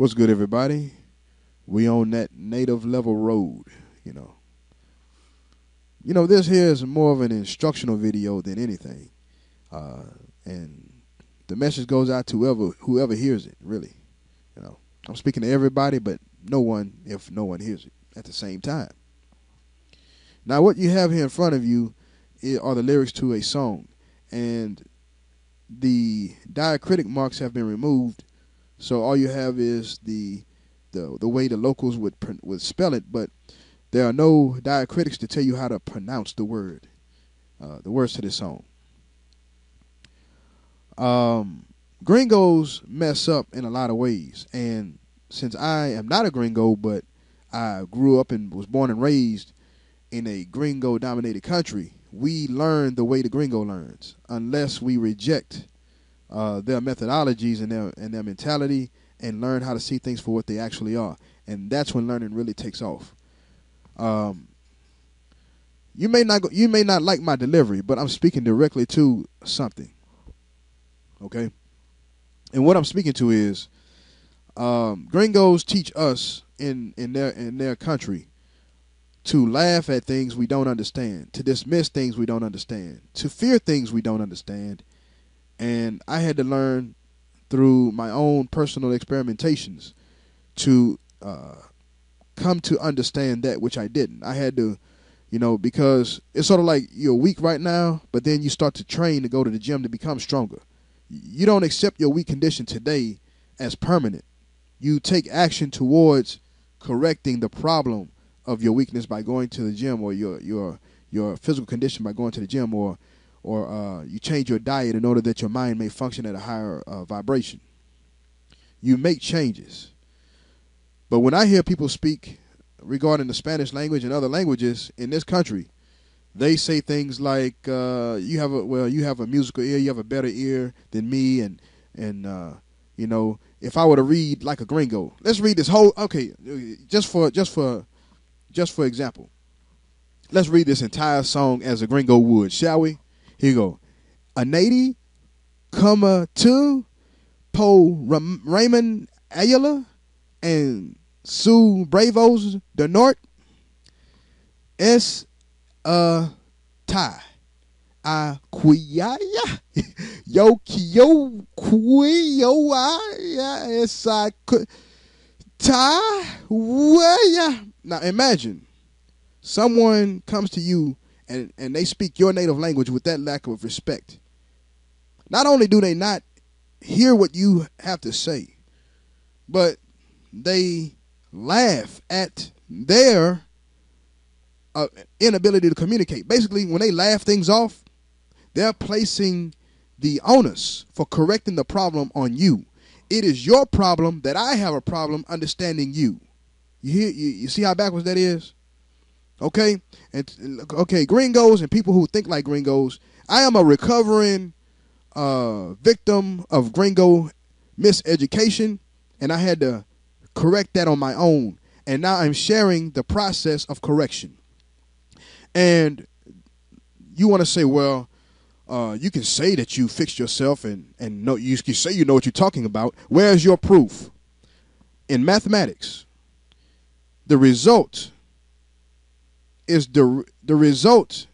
What's good, everybody? We on that native level road, you know. This here is more of an instructional video than anything. Uh, and the message goes out to whoever hears it, really. I'm speaking to everybody, but no one if no one hears it at the same time. Now, what you have here in front of you are the lyrics to a song. And the diacritic marks have been removed. So all you have is the way the locals would spell it, but there are no diacritics to tell you how to pronounce the words to this song. Gringos mess up in a lot of ways, and since I am not a gringo, but I grew up and was born and raised in a gringo-dominated country, we learn the way the gringo learns, unless we reject their methodologies and their mentality and learn how to see things for what they actually are. And that's when learning really takes off. You may not like my delivery, but I'm speaking directly to something. Okay? And what I'm speaking to is gringos teach us in their country to laugh at things we don't understand, to dismiss things we don't understand, to fear things we don't understand. And I had to learn through my own personal experimentations to come to understand that which I didn't. I had to, because it's sort of like you're weak right now, but then you start to train to go to the gym to become stronger. You don't accept your weak condition today as permanent. You take action towards correcting the problem of your weakness by going to the gym, or your physical condition by going to the gym, or you change your diet in order that your mind may function at a higher vibration. You make changes. But when I hear people speak regarding the Spanish language and other languages in this country, they say things like, you have a musical ear, you have a better ear than me, and if I were to read like a gringo, let's read this whole, okay, just for example, let's read this entire song as a gringo would, shall we? Here you go. A native, to Po Raymond Ayala and Sue Bravos de Norte es Tai a Quia Yo Kyo Quia es a Tai. Now imagine someone comes to you and they speak your native language with that lack of respect. Not only do they not hear what you have to say, but they laugh at their inability to communicate. Basically, when they laugh things off, they're placing the onus for correcting the problem on you. It is your problem that I have a problem understanding you. You see how backwards that is? Okay? Okay, gringos and people who think like gringos, I am a recovering victim of gringo miseducation, and I had to correct that on my own. And now I'm sharing the process of correction. And you want to say, well, you can say that you fixed yourself and know, you can say you know what you're talking about. Where's your proof? In mathematics, the result is the result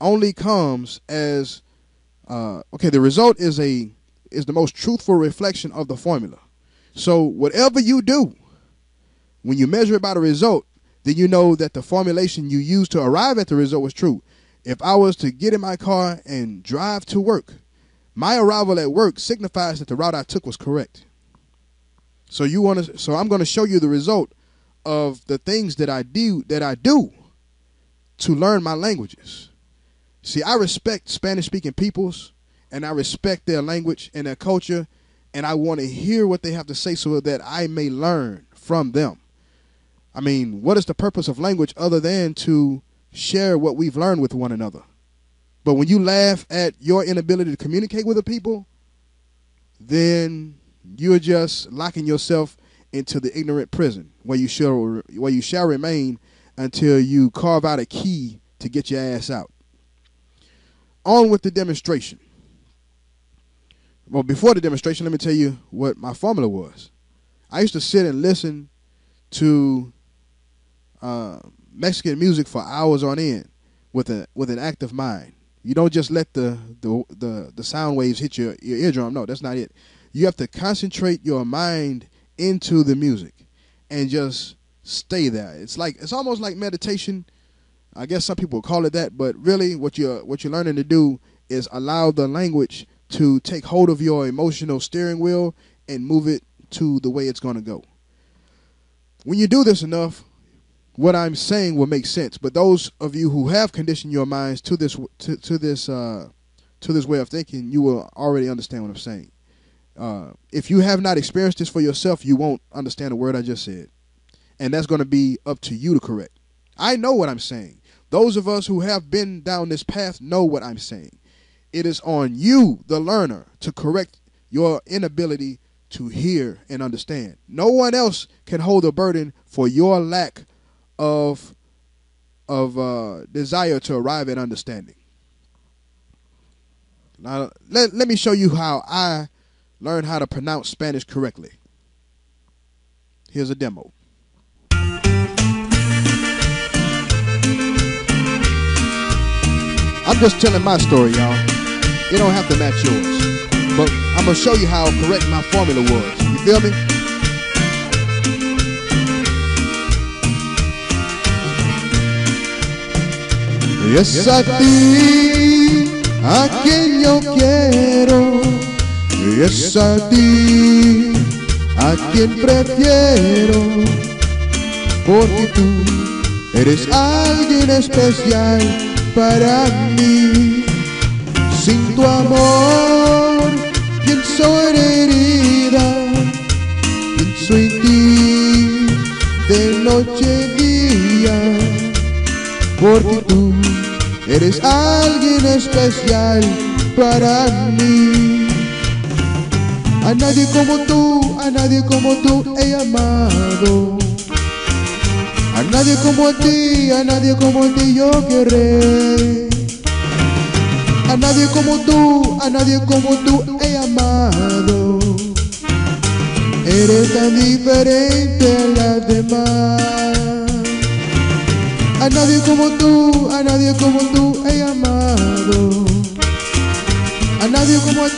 only comes as the result is the most truthful reflection of the formula. So whatever you do, when you measure it by the result, then you know that the formulation you used to arrive at the result was true. If I was to get in my car and drive to work, my arrival at work signifies that the route I took was correct. So I'm going to show you the result of the things that I do to learn my languages. See, I respect Spanish-speaking peoples, and I respect their language and their culture, and I want to hear what they have to say so that I may learn from them. I mean, what is the purpose of language other than to share what we've learned with one another? But when you laugh at your inability to communicate with the people, then you're just locking yourself into the ignorant prison where you shall remain until you carve out a key to get your ass out. On with the demonstration. Well, before the demonstration, let me tell you what my formula was. I used to sit and listen to Mexican music for hours on end with an active mind. You don't just let the sound waves hit your eardrum. No, that's not it. You have to concentrate your mind into the music and just stay there. It's almost like meditation. I guess some people call it that, but really what you're learning to do is allow the language to take hold of your emotional steering wheel and move it to the way it's going to go. When you do this enough, what I'm saying will make sense. But those of you who have conditioned your minds to this way of thinking, you will already understand what I'm saying. If you have not experienced this for yourself, you won't understand the word I just said. And that's going to be up to you to correct. I know what I'm saying. Those of us who have been down this path know what I'm saying. It is on you, the learner, to correct your inability to hear and understand. No one else can hold a burden for your lack of desire to arrive at understanding. Now, let me show you how I learned how to pronounce Spanish correctly. Here's a demo. I'm just telling my story, y'all. It don't have to match yours. But I'm going to show you how correct my formula was. You feel me? Y es a ti a quien yo quiero, y es a ti a quien prefiero, porque tú eres alguien especial para mí. Sin tu amor pienso en herida, pienso en ti de noche y día, porque tú eres alguien especial para mí. A nadie como tú he amado. A nadie como a ti yo querré. A nadie como tú he amado. Eres tan diferente a las demás. A nadie como tú he amado. A nadie como a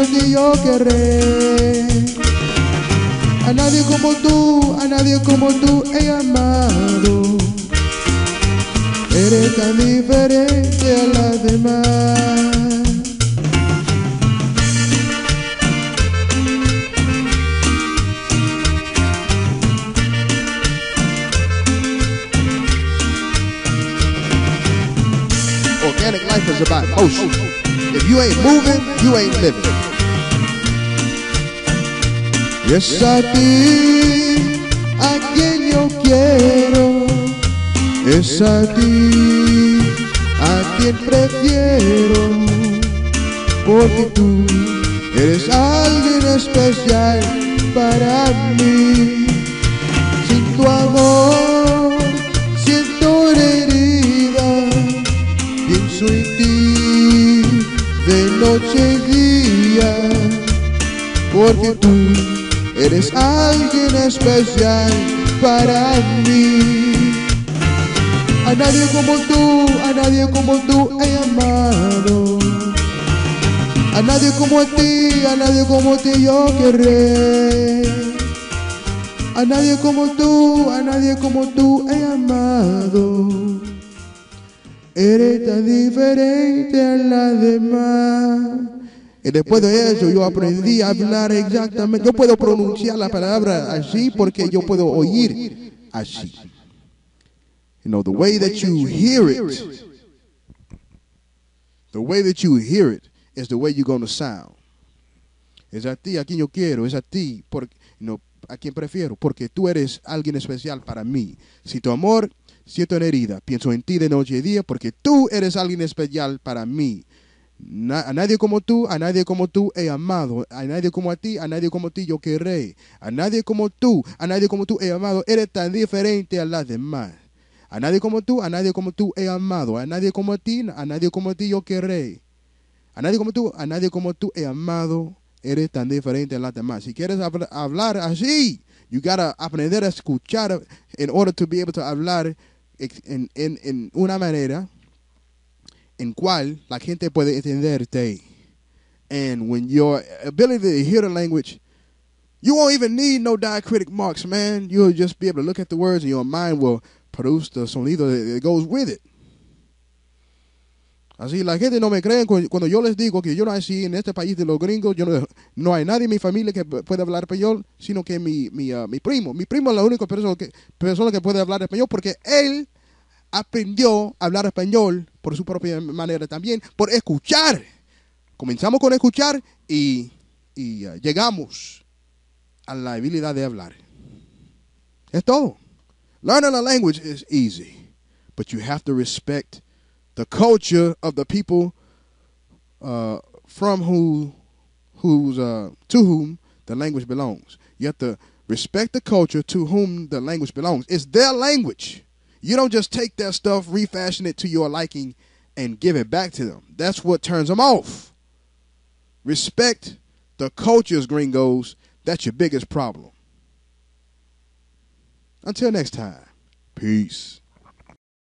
ti yo querré. A nadie como tú he amado. Eres tan diferente a las demás. Organic life is about motion. If you ain't moving, you ain't living. Y es a ti a quien yo quiero, es a ti a quien prefiero, porque tú eres alguien especial para mí. Sin tu amor siento una herida, pienso en ti de noche y día, porque tú eres alguien especial para mí. A nadie como tú he amado. A nadie como a ti yo querré. A nadie como tú he amado. Eres tan diferente a las demás. Y después de eso yo aprendí a hablar exactamente. Yo puedo pronunciar la palabra así porque yo puedo oír así. You know, the way that you hear it, is the way you're going to sound. Es a ti a quien yo quiero, es a ti a quien prefiero, porque tú eres alguien especial para mí. Si tu amor siento una herida, pienso en ti de noche y día, porque tú eres alguien especial para mí. A nadie como tú he amado. A nadie como a ti yo querré. A nadie como tú he amado. Eres tan diferente a las demás. A nadie como tú he amado. A nadie como a ti yo querré. A nadie como tú he amado. eres tan diferente a las demás. Si quieres hablar así, you gotta aprender a escuchar in order to be able to hablar en una manera en cual la gente puede entenderte. And when your ability to hear the language, you won't even need no diacritic marks, man. You'll just be able to look at the words and your mind will produce the sonido that goes with it. Así la gente no me cree cuando yo les digo que yo nací en este país de los gringos. No hay nadie en mi familia que pueda hablar español, sino que mi primo. Mi primo es la única persona que puede hablar español porque él aprendió a hablar español por su propia manera también, por escuchar. Comenzamos con escuchar y llegamos a la habilidad de hablar. Es todo. Learning a language is easy, but you have to respect the culture of the people to whom the language belongs. You have to respect the culture to whom the language belongs. It's their language. You don't just take their stuff, refashion it to your liking, and give it back to them. That's what turns them off. Respect the cultures, gringos. That's your biggest problem. Until next time, peace.